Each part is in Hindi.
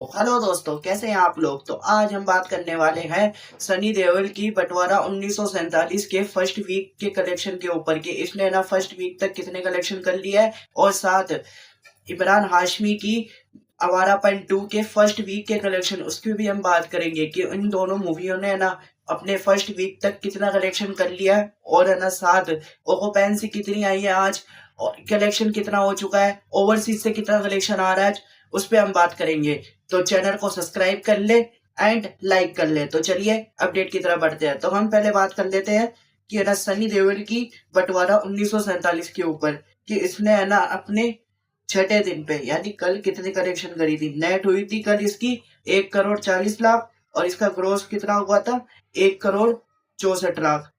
हेलो दोस्तों, कैसे हैं आप लोग। तो आज हम बात करने वाले हैं सनी देओल की बंटवारा 1947 के फर्स्ट वीक के कलेक्शन के ऊपर कि इसने ना फर्स्ट वीक तक कितने कलेक्शन कर लिया है, और साथ इमरान हाशमी की आवारापन 2 के फर्स्ट वीक के कलेक्शन उसकी भी हम बात करेंगे कि इन दोनों मूवियों ने ना अपने फर्स्ट वीक तक कितना कलेक्शन कर लिया है, और है ना साथ ओकोपेंसी कितनी आई है आज, और कलेक्शन कितना हो चुका है, ओवरसीज से कितना कलेक्शन आ रहा है, उस पर हम बात करेंगे। तो चैनल को सब्सक्राइब कर ले एंड लाइक कर ले। तो चलिए अपडेट की तरफ बढ़ते हैं। तो हम पहले बात कर लेते हैं कि है ना सनी देओल की बंटवारा 1947 के ऊपर कि इसने है ना अपने छठे दिन पे यानी कल कितनी कलेक्शन करी थी। नेट हुई थी कल इसकी 1 करोड़ 40 लाख, और इसका ग्रोस कितना हुआ था 1 करोड़ 64 लाख।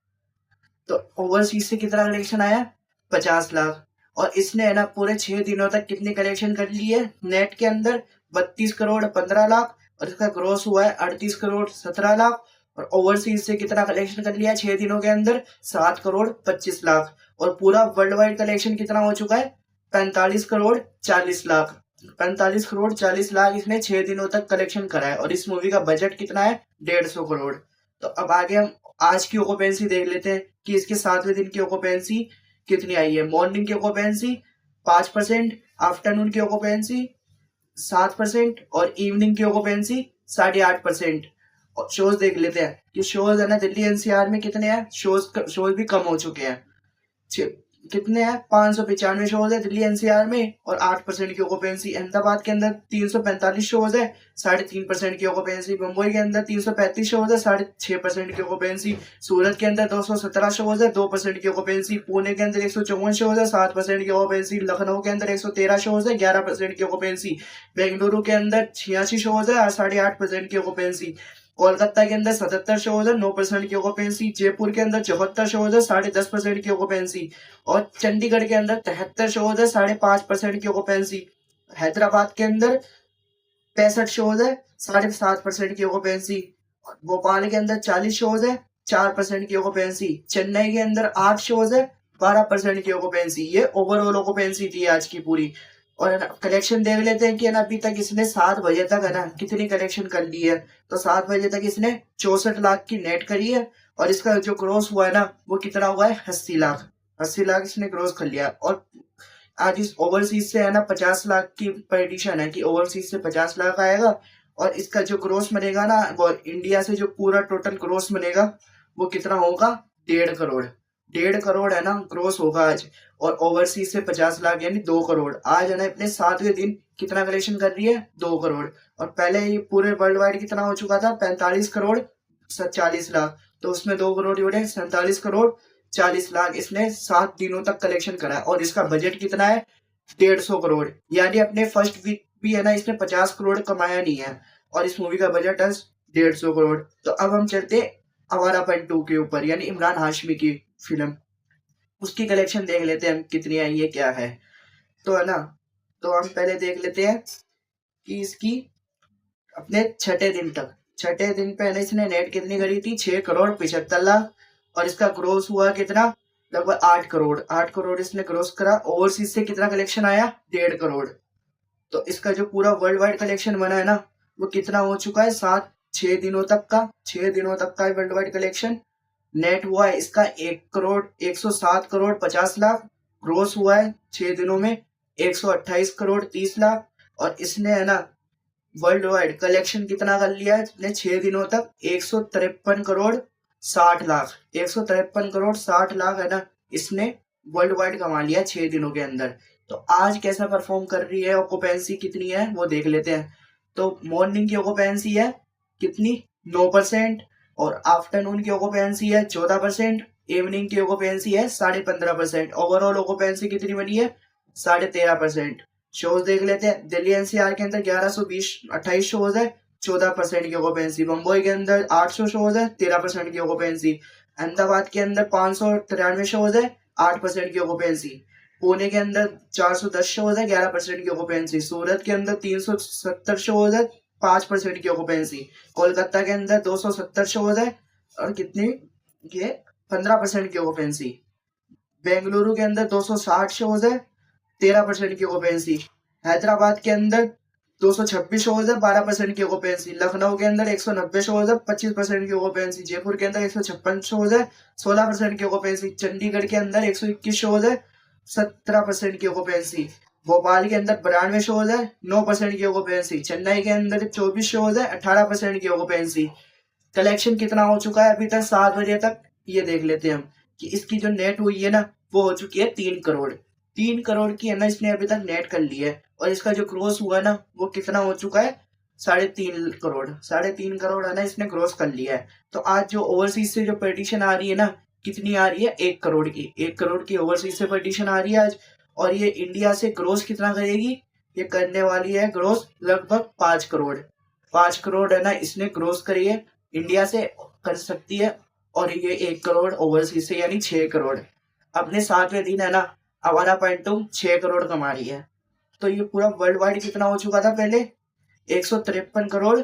तो ओवरसीज से कितना कलेक्शन आया 50 लाख। और इसने है ना पूरे 6 दिनों तक कितनी कलेक्शन कर ली है नेट के अंदर 32 करोड़ 15 लाख, और इसका ग्रोस हुआ है 38 करोड़ 17 लाख। और ओवरसीज से कितना कलेक्शन कर लिया 6 दिनों के अंदर 7 करोड़ 25 लाख। और पूरा वर्ल्ड वाइड कलेक्शन कितना हो चुका है 45 करोड़ 40 लाख। 45 करोड़ 40 लाख इसने 6 दिनों तक कलेक्शन करा है, और इस मूवी का बजट कितना है 150 करोड़। तो अब आगे हम आज की ऑक्यूपेंसी देख लेते हैं कि इसके 7वें दिन की ऑक्यूपेंसी कितनी आई है। मॉर्निंग की ऑक्यूपेंसी 5%, आफ्टरनून की ऑक्यूपेंसी 7%, और इवनिंग की ऑक्यूपेंसी 8.5%। और शोज देख लेते हैं कि शोज है ना दिल्ली एनसीआर में कितने हैं। शोज भी कम हो चुके हैं। कितने हैं 595 शोज है दिल्ली एनसीआर में, और 8% की ऑक्यूपेंसी। अहमदाबाद के अंदर 345 शोज है, 3.5% की ऑक्यूपेंसी। मुंबई के अंदर 335 शोज है, 6.5% की ऑक्यूपेंसी। सूरत के अंदर 217 शोज है, 2% की ऑक्यूपेंसी। पुणे के अंदर 154 शोज है, 7% की ऑक्यूपेंसी। लखनऊ के अंदर 113 शोज है, 11% की ऑक्यूपेंसी। बेंगलुरु के अंदर 86 शोज है, 8.5% की ऑक्यूपेंसी। कोलकाता के अंदर 77 शोज है, 9% की ऑक्यूपेंसी। जयपुर के अंदर 74 शोज है, 10.5% की ऑक्यूपेंसी। और चंडीगढ़ के अंदर 73 शोज है, 5.5% की ऑक्यूपेंसी। हैदराबाद के अंदर 65 शोज है, 7.5% की ऑक्यूपेंसी। भोपाल के अंदर 40 शोज है, 4% की ऑक्यूपेंसी। चेन्नई के अंदर 8 शोज है, 12% की ऑक्यूपेंसी। ये ओवरऑल ऑक्यूपेंसी थी आज की पूरी। और कलेक्शन देख लेते हैं कि है ना अभी तक इसने 7 बजे तक है ना कितनी कलेक्शन कर ली है। तो 7 बजे तक इसने 64 लाख की नेट करी है, और इसका जो क्रॉस हुआ है ना वो कितना हुआ है 80 लाख। 80 लाख इसने क्रॉस कर लिया। और आज इस ओवरसीज से है ना 50 लाख की प्रेडिक्शन है कि ओवरसीज से 50 लाख आएगा। और इसका जो ग्रोस बनेगा ना वो इंडिया से जो पूरा टोटल ग्रोस बनेगा वो कितना होगा 1.5 करोड़। 1.5 करोड़ है ना ग्रोस होगा आज। और ओवरसीज से 50 लाख यानी 2 करोड़। आज है ना अपने 7वें दिन कितना कलेक्शन कर रही है 2 करोड़। और पहले ये पूरे वर्ल्ड वाइड कितना हो चुका था 45 करोड़ 40 लाख। तो उसमें 2 करोड़ जोड़े 47 करोड़ 40 लाख इसने 7 दिनों तक कलेक्शन करा है। और इसका बजट कितना है 150 करोड़। यानी अपने फर्स्ट वीक भी है ना इसने 50 करोड़ कमाया नहीं है, और इस मूवी का बजट है 150 करोड़। तो अब हम चलते आवारापन 2 के ऊपर यानी इमरान हाशमी की फिल्म। उसकी कलेक्शन देख लेते हैं हम कितनी आई है क्या है। तो है ना तो हम पहले देख लेते हैं कि इसकी अपने छठे दिन पे है ना इसने नेट कितनी करी थी 6 करोड़ 75 लाख। और इसका ग्रोस हुआ कितना लगभग 8 करोड़। 8 करोड़ इसने ग्रोस करा। ओवरसीज से कितना कलेक्शन आया 1.5 करोड़। तो इसका जो पूरा वर्ल्ड वाइड कलेक्शन बना है ना वो कितना हो चुका है 6 दिनों तक का वर्ल्ड वाइड कलेक्शन। नेट हुआ है इसका 1 करोड़ 107 करोड़ 50 लाख। ग्रोस हुआ है 6 दिनों में 128 करोड़ 30 लाख। और इसने है ना वर्ल्ड वाइड कलेक्शन कितना कर लिया है इसने 6 दिनों तक 153 करोड़ 60 लाख। 153 करोड़ 60 लाख है ना इसने वर्ल्ड वाइड कमा लिया 6 दिनों के अंदर। तो आज कैसा परफॉर्म कर रही है ऑक्यूपेंसी कितनी है वो देख लेते हैं। तो मॉर्निंग की ऑक्यूपेंसी है कितनी 9%, और आफ्टरनून की ऑक्यूपेंसी है 14%, इवनिंग की ऑक्यूपेंसी है 15.5%। ओवरऑल ऑक्यूपेंसी कितनी बनी है 13.5%। शोज देख लेते हैं। दिल्ली एनसीआर के अंदर 1128 शोज है, 14% की ऑक्यूपेंसी। मुंबई के अंदर 800 शोज है, 13% की ऑक्यूपेंसी। अहमदाबाद के अंदर 593 शोज है, 8% की ऑक्यूपेंसी। पुणे के अंदर 410 शोज है, 11% की ऑक्यूपेंसी। सूरत के अंदर 370 शोज है, 5% की ऑक्यूपेंसी। कोलकाता के अंदर 270 शोज है, और कितनी ये 15% की ऑक्यूपेंसी। बेंगलुरु के अंदर 260 शोज है, 13% की ऑक्यूपेंसी। हैदराबाद के अंदर 226 शोज है, 12% की ऑक्यूपेंसी। लखनऊ के अंदर 190 शोज है, 25% की ऑक्यूपेंसी। जयपुर के अंदर 156 शोज है, 16% की ऑक्यूपेंसी। चंडीगढ़ के अंदर 121 शोज है, 17% की ऑक्यूपेंसी। भोपाल के अंदर 92 शोज है, 9% की ऑक्यूपेंसी। चेन्नई के अंदर 24 शोज है, 18% की ऑक्यूपेंसी। कलेक्शन कितना हो चुका है अभी तक 7 बजे तक, ये देख लेते हैं हम कि इसकी जो नेट हुई है ना, वो हो चुकी है 3 करोड़। 3 करोड़ की है ना इसने अभी तक नेट कर ली है। और इसका जो ग्रोस हुआ ना, वो कितना हो चुका है, 3.5 करोड़। 3.5 करोड़ है ना इसने ग्रोस कर लिया है। तो आज जो ओवरसीज से जो पिटिशन आ रही है ना, कितनी आ रही है, 1 करोड़ की। 1 करोड़ की ओवरसीज से पिटिशन आ रही है आज। और ये इंडिया से ग्रोस कितना करेगी, ये करने वाली है ग्रोस लगभग 5 करोड़। 5 करोड़ है ना इसने ग्रोस करी है, इंडिया से कर सकती है। और ये 1 करोड़ ओवरसीज से, यानी 6 करोड़। अपने 7वें दिन है ना, आवारा पैंटू 6 करोड़ कमा रही है। तो ये पूरा वर्ल्ड वाइड कितना हो चुका था पहले, 153 करोड़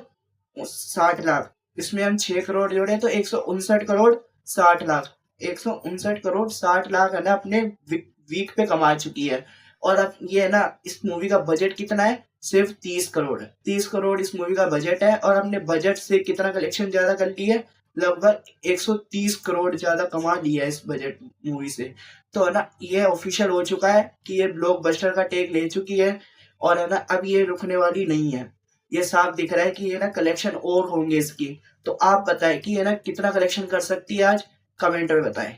60 लाख। इसमें हम 6 करोड़ जोड़े तो 159 करोड़ 60 लाख। 159 करोड़ 60 लाख है ना अपने वीक पे कमा चुकी है। और अब ये है ना, इस मूवी का बजट कितना है, सिर्फ 30 करोड़। 30 करोड़ इस मूवी का बजट है। और हमने बजट से कितना कलेक्शन ज्यादा कर ली है, लगभग 130 करोड़ ज्यादा कमा लिया है इस बजट मूवी से। तो है ना, ये ऑफिशियल हो चुका है कि ये ब्लॉकबस्टर का टेक ले चुकी है। और है ना, अब ये रुकने वाली नहीं है। ये साफ दिख रहा है कि ये ना कलेक्शन और होंगे इसकी। तो आप बताएं कि ये ना कितना कलेक्शन कर सकती है आज, कमेंट में बताएं।